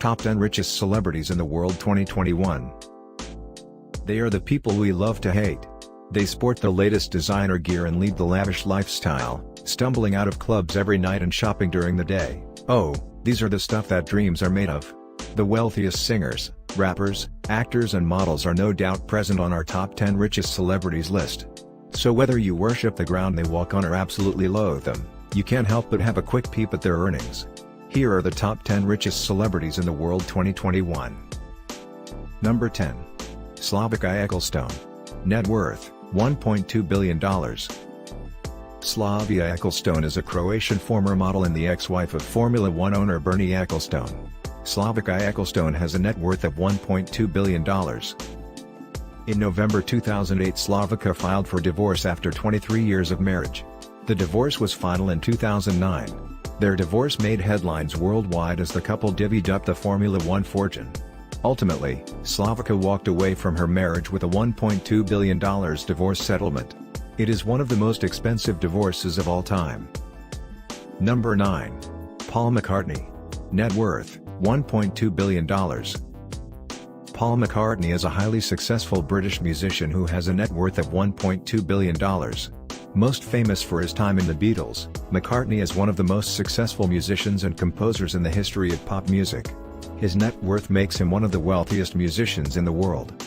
Top 10 Richest Celebrities in the World 2021. They are the people we love to hate. They sport the latest designer gear and lead the lavish lifestyle, stumbling out of clubs every night and shopping during the day. Oh, these are the stuff that dreams are made of. The wealthiest singers, rappers, actors and models are no doubt present on our top 10 richest celebrities list. So whether you worship the ground they walk on or absolutely loathe them, you can't help but have a quick peep at their earnings. Here are the top 10 richest celebrities in the world 2021. Number 10. Slavic Ecclestone. Net worth, $1.2 billion. Slavic Ecclestone is a Croatian former model and the ex-wife of Formula One owner Bernie Ecclestone. Slavic Ecclestone has a net worth of $1.2 billion. In November 2008, Slavica filed for divorce after 23 years of marriage. The divorce was final in 2009. Their divorce made headlines worldwide as the couple divvied up the Formula One fortune. Ultimately, Slavica walked away from her marriage with a $1.2 billion divorce settlement. It is one of the most expensive divorces of all time. Number 9. Paul McCartney. Net worth, $1.2 billion. Paul McCartney is a highly successful British musician who has a net worth of $1.2 billion. Most famous for his time in the Beatles, McCartney is one of the most successful musicians and composers in the history of pop music. His net worth makes him one of the wealthiest musicians in the world.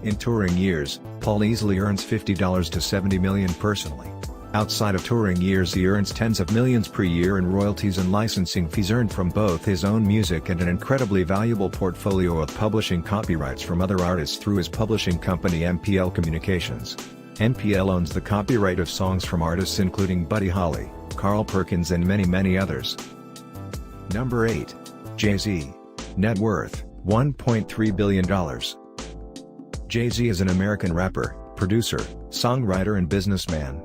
In touring years, Paul easily earns $50 to $70 million personally. Outside of touring years, he earns tens of millions per year in royalties and licensing fees earned from both his own music and an incredibly valuable portfolio of publishing copyrights from other artists through his publishing company MPL Communications. MPL owns the copyright of songs from artists including Buddy Holly, Carl Perkins and many others. Number 8. JayZ. Net worth, $1.3 billion. JayZ is an American rapper, producer, songwriter and businessman.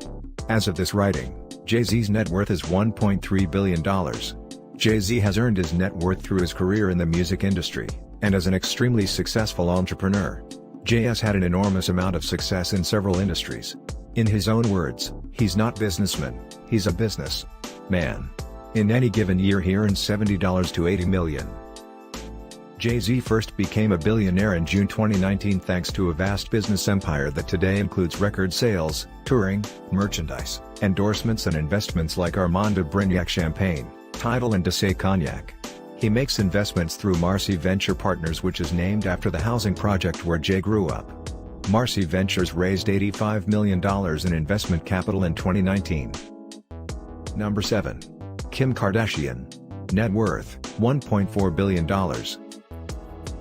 As of this writing, JayZ's net worth is $1.3 billion. JayZ has earned his net worth through his career in the music industry, and as an extremely successful entrepreneur. Jay has had an enormous amount of success in several industries. In his own words, he's not businessman, he's a business man. In any given year he earns $70 to $80 million. JayZ first became a billionaire in June 2019 thanks to a vast business empire that today includes record sales, touring, merchandise, endorsements and investments like Armand de Brignac Champagne, Tidal and D'Ussé Cognac. He makes investments through Marcy Venture Partners, which is named after the housing project where Jay grew up. Marcy Ventures raised $85 million in investment capital in 2019. Number 7. Kim Kardashian. Net worth, $1.4 billion.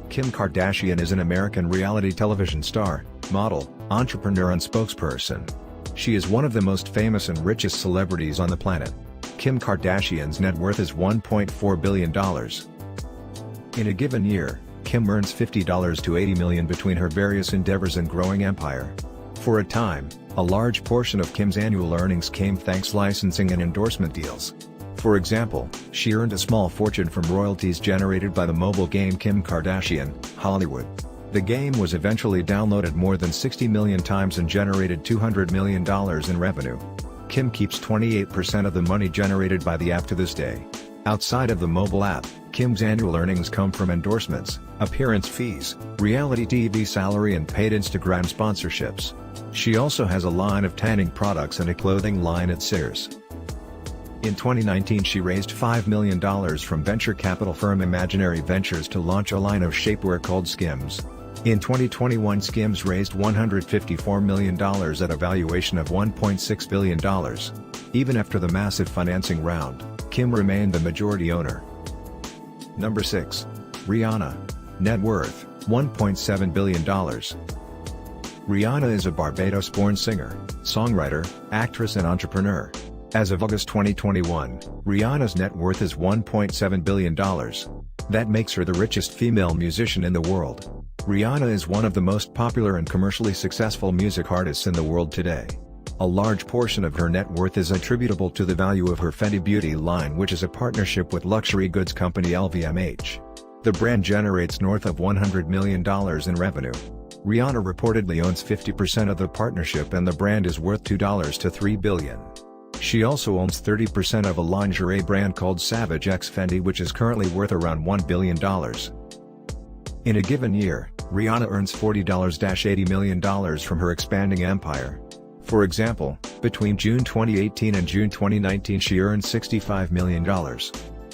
Kim Kardashian is an American reality television star, model, entrepreneur and spokesperson. She is one of the most famous and richest celebrities on the planet. Kim Kardashian's net worth is $1.4 billion. In a given year, Kim earns $50 to $80 million between her various endeavors and growing empire. For a time, a large portion of Kim's annual earnings came thanks licensing and endorsement deals. For example, she earned a small fortune from royalties generated by the mobile game Kim Kardashian, Hollywood. The game was eventually downloaded more than 60 million times and generated $200 million in revenue. Kim keeps 28% of the money generated by the app to this day. Outside of the mobile app, Kim's annual earnings come from endorsements, appearance fees, reality TV salary and paid Instagram sponsorships. She also has a line of tanning products and a clothing line at Sears. In 2019 she raised $5 million from venture capital firm Imaginary Ventures to launch a line of shapewear called Skims. In 2021 Skims raised $154 million at a valuation of $1.6 billion. Even after the massive financing round, Kim remained the majority owner. Number 6. Rihanna. Net worth, $1.7 billion. Rihanna is a Barbados-born singer, songwriter, actress and entrepreneur. As of August 2021, Rihanna's net worth is $1.7 billion. That makes her the richest female musician in the world. Rihanna is one of the most popular and commercially successful music artists in the world today. A large portion of her net worth is attributable to the value of her Fenty Beauty line, which is a partnership with luxury goods company LVMH. The brand generates north of $100 million in revenue. Rihanna reportedly owns 50% of the partnership and the brand is worth $2 to $3 billion. She also owns 30% of a lingerie brand called Savage X Fenty, which is currently worth around $1 billion. In a given year, Rihanna earns $40-80 million from her expanding empire. For example, between June 2018 and June 2019 she earned $65 million.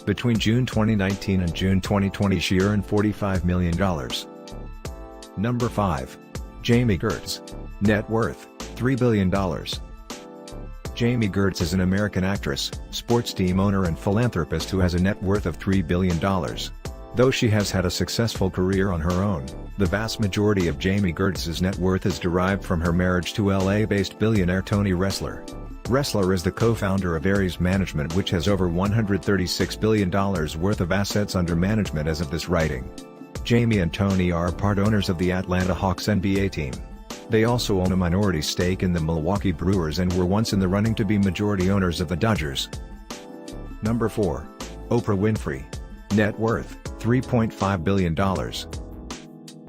Between June 2019 and June 2020 she earned $45 million. Number 5. Jami Gertz. Net worth, $3 billion. Jami Gertz is an American actress, sports team owner and philanthropist who has a net worth of $3 billion. Though she has had a successful career on her own, the vast majority of Jami Gertz's net worth is derived from her marriage to LA-based billionaire Tony Ressler. Ressler is the co-founder of Ares Management, which has over $136 billion worth of assets under management as of this writing. Jami and Tony are part owners of the Atlanta Hawks NBA team. They also own a minority stake in the Milwaukee Brewers and were once in the running to be majority owners of the Dodgers. Number 4. Oprah Winfrey. Net worth, $3.5 billion. Oprah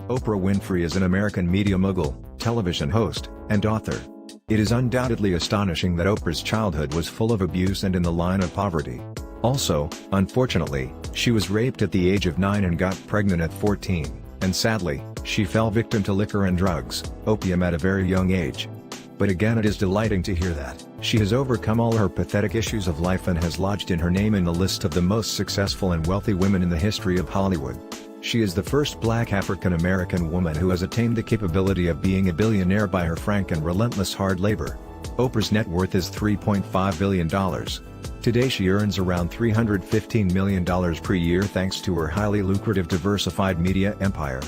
Winfrey is an American media mogul, television host, and author. It is undoubtedly astonishing that Oprah's childhood was full of abuse and in the line of poverty. Also, unfortunately, she was raped at the age of 9 and got pregnant at 14, and sadly, she fell victim to liquor and drugs, opium at a very young age. But again, it is delighting to hear that she has overcome all her pathetic issues of life and has lodged in her name in the list of the most successful and wealthy women in the history of Hollywood. She is the first Black African-American woman who has attained the capability of being a billionaire by her frank and relentless hard labor. Oprah's net worth is $3.5 billion. Today she earns around $315 million per year thanks to her highly lucrative diversified media empire.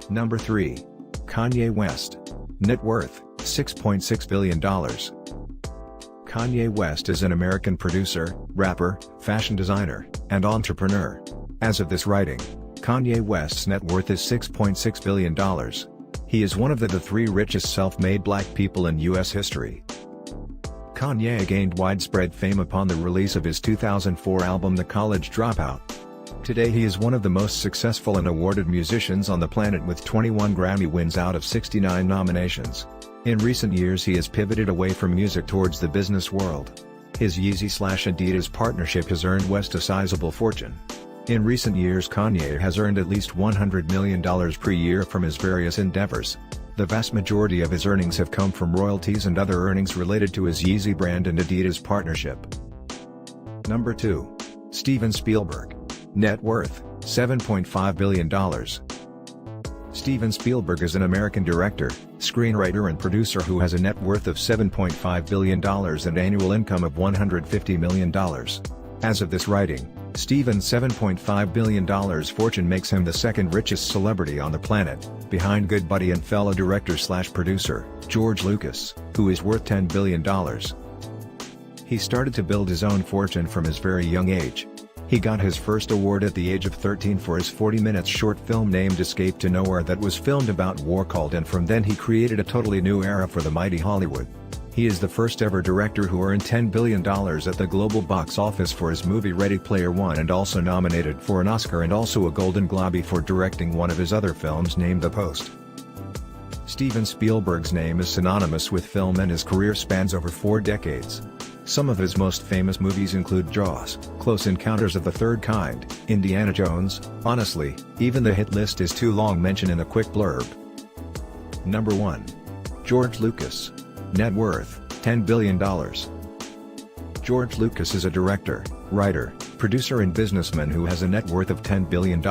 Number 3. Kanye West. Net worth, $6.6 billion. Kanye West is an American producer, rapper, fashion designer, and entrepreneur. As of this writing, Kanye West's net worth is $6.6 billion. He is one of the 3 richest self-made black people in U.S. history. Kanye gained widespread fame upon the release of his 2004 album The College Dropout. Today he is one of the most successful and awarded musicians on the planet with 21 Grammy wins out of 69 nominations. In recent years he has pivoted away from music towards the business world. His JayZ/Adidas partnership has earned West a sizable fortune. In recent years Kanye has earned at least $100 million per year from his various endeavors. The vast majority of his earnings have come from royalties and other earnings related to his JayZ brand and Adidas partnership. Number 2. Steven Spielberg. Net worth, $7.5 billion. Steven Spielberg is an American director, screenwriter and producer who has a net worth of $7.5 billion and annual income of $150 million. As of this writing, Steven's $7.5 billion fortune makes him the second richest celebrity on the planet, behind good buddy and fellow director/producer, George Lucas, who is worth $10 billion. He started to build his own fortune from his very young age. He got his first award at the age of 13 for his 40-minute short film named Escape to Nowhere that was filmed about war called, and from then he created a totally new era for the mighty Hollywood. He is the first ever director who earned $10 billion at the global box office for his movie Ready Player One, and also nominated for an Oscar and also a Golden Globe for directing one of his other films named The Post. Steven Spielberg's name is synonymous with film and his career spans over 4 decades. Some of his most famous movies include Jaws, Close Encounters of the Third Kind, Indiana Jones. Honestly, even the hit list is too long. Mention in a quick blurb. Number 1. George Lucas. Net worth, $10 billion. George Lucas is a director, writer, producer and businessman who has a net worth of $10 billion.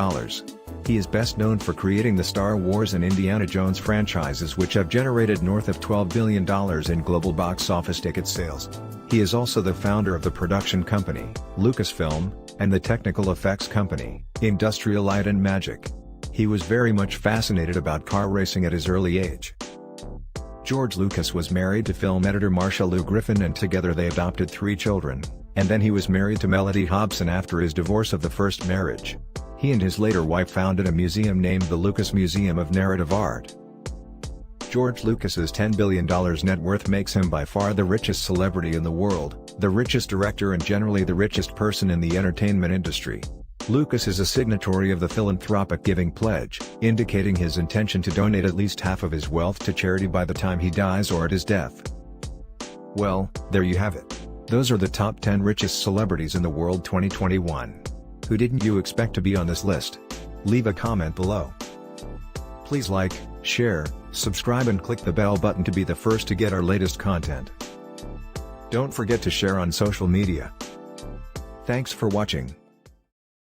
He is best known for creating the Star Wars and Indiana Jones franchises, which have generated north of $12 billion in global box office ticket sales. He is also the founder of the production company, Lucasfilm, and the technical effects company, Industrial Light and Magic. He was very much fascinated about car racing at his early age. George Lucas was married to film editor Marsha Lou Griffin, and together they adopted 3 children, and then he was married to Melody Hobson after his divorce of the first marriage. He and his later wife founded a museum named the Lucas Museum of Narrative Art. George Lucas's $10 billion net worth makes him by far the richest celebrity in the world, the richest director and generally the richest person in the entertainment industry. Lucas is a signatory of the Philanthropic Giving Pledge, indicating his intention to donate at least half of his wealth to charity by the time he dies or at his death. Well, there you have it. Those are the top 10 richest celebrities in the world 2021. Who didn't you expect to be on this list? Leave a comment below. Please like, share, subscribe and click the bell button to be the first to get our latest content. Don't forget to share on social media. Thanks for watching.